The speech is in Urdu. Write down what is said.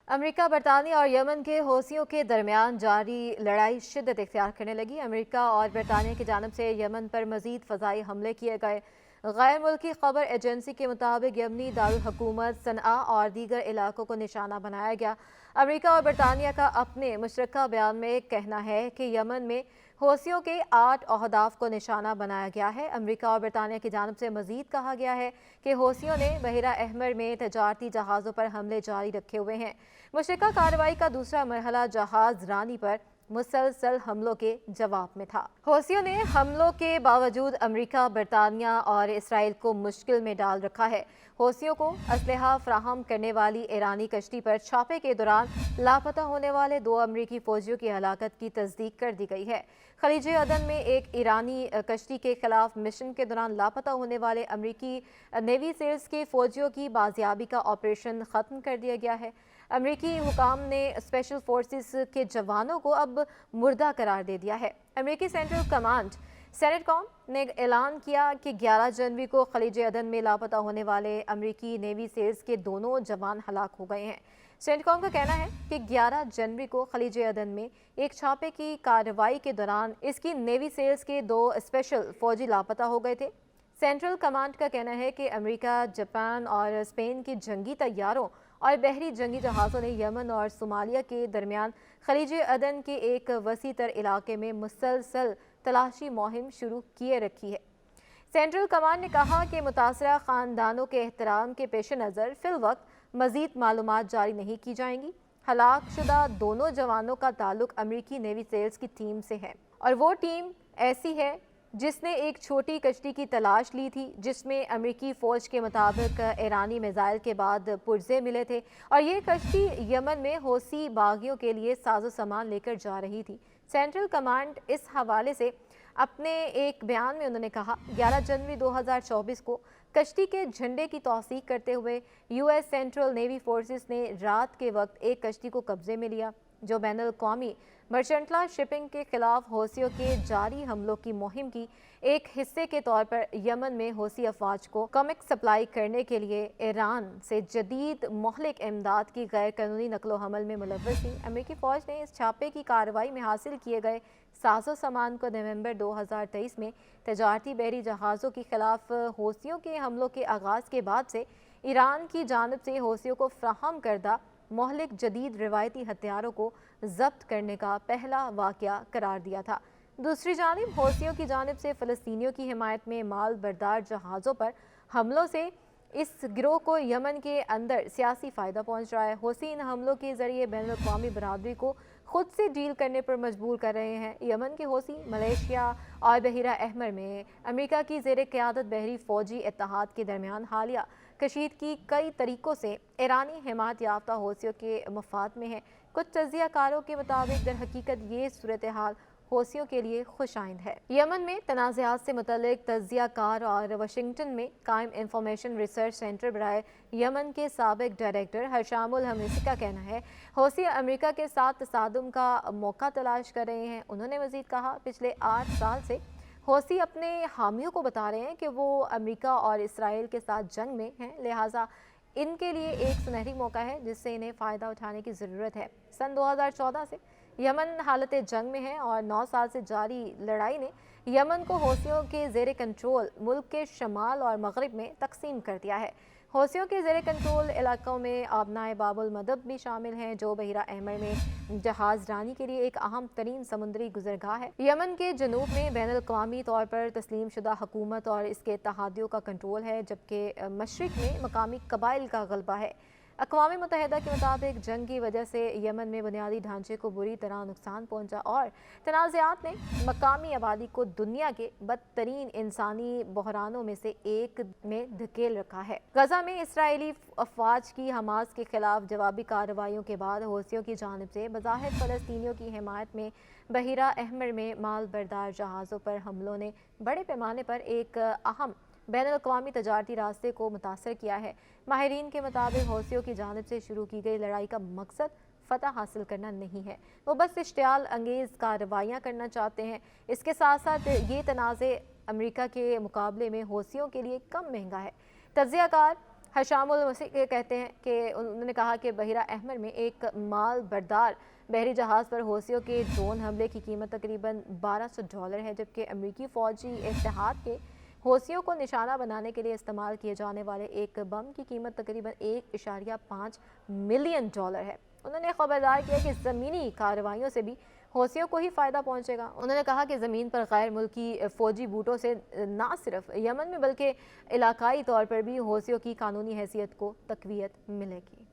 امریکہ، برطانیہ اور یمن کے حوثیوں کے درمیان جاری لڑائی شدت اختیار کرنے لگی۔ امریکہ اور برطانیہ کی جانب سے یمن پر مزید فضائی حملے کیے گئے۔ غیر ملکی خبر ایجنسی کے مطابق یمنی دارالحکومت صنعاء اور دیگر علاقوں کو نشانہ بنایا گیا۔ امریکہ اور برطانیہ کا اپنے مشترکہ بیان میں کہنا ہے کہ یمن میں حوثیوں کے 8 اہداف کو نشانہ بنایا گیا ہے۔ امریکہ اور برطانیہ کی جانب سے مزید کہا گیا ہے کہ حوثیوں نے بحیرہ احمر میں تجارتی جہازوں پر حملے جاری رکھے ہوئے ہیں۔ مشترکہ کارروائی کا دوسرا مرحلہ جہاز رانی پر مسلسل حملوں کے جواب میں تھا۔ حوثیوں نے حملوں کے باوجود امریکہ، برطانیہ اور اسرائیل کو مشکل میں ڈال رکھا ہے۔ حوثیوں کو اسلحہ فراہم کرنے والی ایرانی کشتی پر چھاپے کے دوران لاپتہ ہونے والے 2 امریکی فوجیوں کی ہلاکت کی تصدیق کر دی گئی ہے۔ خلیج عدن میں ایک ایرانی کشتی کے خلاف مشن کے دوران لاپتہ ہونے والے امریکی نیوی سیلز کے فوجیوں کی بازیابی کا آپریشن ختم کر دیا گیا ہے۔ امریکی حکام نے اسپیشل فورسز کے جوانوں کو اب مردہ قرار دے دیا ہے۔ امریکی سینٹرل کمانڈ سینٹ کام نے اعلان کیا کہ 11 جنوری کو خلیج عدن میں لاپتہ ہونے والے امریکی نیوی سیلز کے دونوں جوان ہلاک ہو گئے ہیں۔ سینٹ کام کا کہنا ہے کہ 11 جنوری کو خلیج عدن میں ایک چھاپے کی کارروائی کے دوران اس کی نیوی سیلز کے 2 اسپیشل فوجی لاپتہ ہو گئے تھے۔ سینٹرل کمانڈ کا کہنا ہے کہ امریکہ، جاپان اور اسپین کی جنگی طیاروں اور بحری جنگی جہازوں نے یمن اور صومالیہ کے درمیان خلیج عدن کے ایک وسیع تر علاقے میں مسلسل تلاشی مہم شروع کیے رکھی ہے۔ سینٹرل کمانڈ نے کہا کہ متاثرہ خاندانوں کے احترام کے پیش نظر فی الوقت مزید معلومات جاری نہیں کی جائیں گی۔ ہلاک شدہ دونوں جوانوں کا تعلق امریکی نیوی سیلز کی ٹیم سے ہے اور وہ ٹیم ایسی ہے جس نے ایک چھوٹی کشتی کی تلاش لی تھی جس میں امریکی فوج کے مطابق ایرانی میزائل کے بعد پرزے ملے تھے، اور یہ کشتی یمن میں حوثی باغیوں کے لیے ساز و سامان لے کر جا رہی تھی۔ سینٹرل کمانڈ اس حوالے سے اپنے ایک بیان میں انہوں نے کہا، 11 جنوری 2024 کو کشتی کے جھنڈے کی توثیق کرتے ہوئے U S central navy forces نے رات کے وقت ایک کشتی کو قبضے میں لیا جو بین الاقوامی مرچنٹلا شپنگ کے خلاف حوثیوں کے جاری حملوں کی مہم کی ایک حصے کے طور پر یمن میں حوثی افواج کو کمک سپلائی کرنے کے لیے ایران سے جدید مہلک امداد کی غیر قانونی نقل و حمل میں ملوث تھی۔ امریکی فوج نے اس چھاپے کی کارروائی میں حاصل کیے گئے ساز و سامان کو نومبر 2023 میں تجارتی بحری جہازوں کے خلاف حوثیوں کے حملوں کے آغاز کے بعد سے ایران کی جانب سے حوثیوں کو فراہم کردہ مہلک جدید روایتی ہتھیاروں کو ضبط کرنے کا پہلا واقعہ قرار دیا تھا۔ دوسری جانب حوثیوں کی جانب سے فلسطینیوں کی حمایت میں مال بردار جہازوں پر حملوں سے اس گروہ کو یمن کے اندر سیاسی فائدہ پہنچ رہا ہے۔ حوثی ان حملوں کے ذریعے بین الاقوامی برادری کو خود سے ڈیل کرنے پر مجبور کر رہے ہیں۔ یمن کے حوثی ملیشیا اور بحیرہ احمر میں امریکہ کی زیر قیادت بحری فوجی اتحاد کے درمیان حالیہ کشیدگی کئی طریقوں سے ایرانی حمایت یافتہ حوثیوں کے مفاد میں ہے۔ کچھ تجزیہ کاروں کے مطابق در حقیقت یہ صورتحال حوثیوں کے لیے خوش آئند ہے۔ یمن میں تنازعات سے متعلق تجزیہ کار اور واشنگٹن میں قائم انفارمیشن ریسرچ سینٹر برائے یمن کے سابق ڈائریکٹر ہشام الہمسی کا کہنا ہے، حوثی امریکہ کے ساتھ تصادم کا موقع تلاش کر رہے ہیں۔ انہوں نے مزید کہا، پچھلے 8 سال سے حوثی اپنے حامیوں کو بتا رہے ہیں کہ وہ امریکہ اور اسرائیل کے ساتھ جنگ میں ہیں، لہٰذا ان کے لیے ایک سنہری موقع ہے جس سے انہیں فائدہ اٹھانے کی ضرورت ہے۔ سن 2014 سے یمن حالت جنگ میں ہے اور 9 سال سے جاری لڑائی نے یمن کو حوثیوں کے زیر کنٹرول ملک کے شمال اور مغرب میں تقسیم کر دیا ہے۔ حوثیوں کے زیر کنٹرول علاقوں میں آبنائے باب المندب بھی شامل ہیں جو بحیرہ احمر میں جہاز رانی کے لیے ایک اہم ترین سمندری گزرگاہ ہے۔ یمن کے جنوب میں بین الاقوامی طور پر تسلیم شدہ حکومت اور اس کے اتحادیوں کا کنٹرول ہے، جبکہ مشرق میں مقامی قبائل کا غلبہ ہے۔ اقوام متحدہ کے مطابق جنگ کی وجہ سے یمن میں بنیادی ڈھانچے کو بری طرح نقصان پہنچا اور تنازعات نے مقامی آبادی کو دنیا کے بدترین انسانی بحرانوں میں سے ایک میں دھکیل رکھا ہے۔ غزہ میں اسرائیلی افواج کی حماس کے خلاف جوابی کارروائیوں کے بعد حوثیوں کی جانب سے بظاہر فلسطینیوں کی حمایت میں بحیرہ احمر میں مال بردار جہازوں پر حملوں نے بڑے پیمانے پر ایک اہم بین الاقوامی تجارتی راستے کو متاثر کیا ہے۔ ماہرین کے مطابق حوثیوں کی جانب سے شروع کی گئی لڑائی کا مقصد فتح حاصل کرنا نہیں ہے، وہ بس اشتعال انگیز کارروائیاں کرنا چاہتے ہیں۔ اس کے ساتھ ساتھ یہ تنازع امریکہ کے مقابلے میں حوثیوں کے لیے کم مہنگا ہے۔ تجزیہ کار حشام المسیح کے کہتے ہیں کہ انہوں نے کہا کہ بحیرہ احمر میں ایک مال بردار بحری جہاز پر حوثیوں کے ڈرون حملے کی قیمت تقریباً $1200 ہے، جبکہ امریکی فوجی اتحاد کے حوثیوں کو نشانہ بنانے کے لیے استعمال کیے جانے والے ایک بم کی قیمت تقریباً $1.5 ملین ہے۔ انہوں نے خبردار کیا کہ زمینی کارروائیوں سے بھی حوثیوں کو ہی فائدہ پہنچے گا۔ انہوں نے کہا کہ زمین پر غیر ملکی فوجی بوٹوں سے نہ صرف یمن میں بلکہ علاقائی طور پر بھی حوثیوں کی قانونی حیثیت کو تقویت ملے گی۔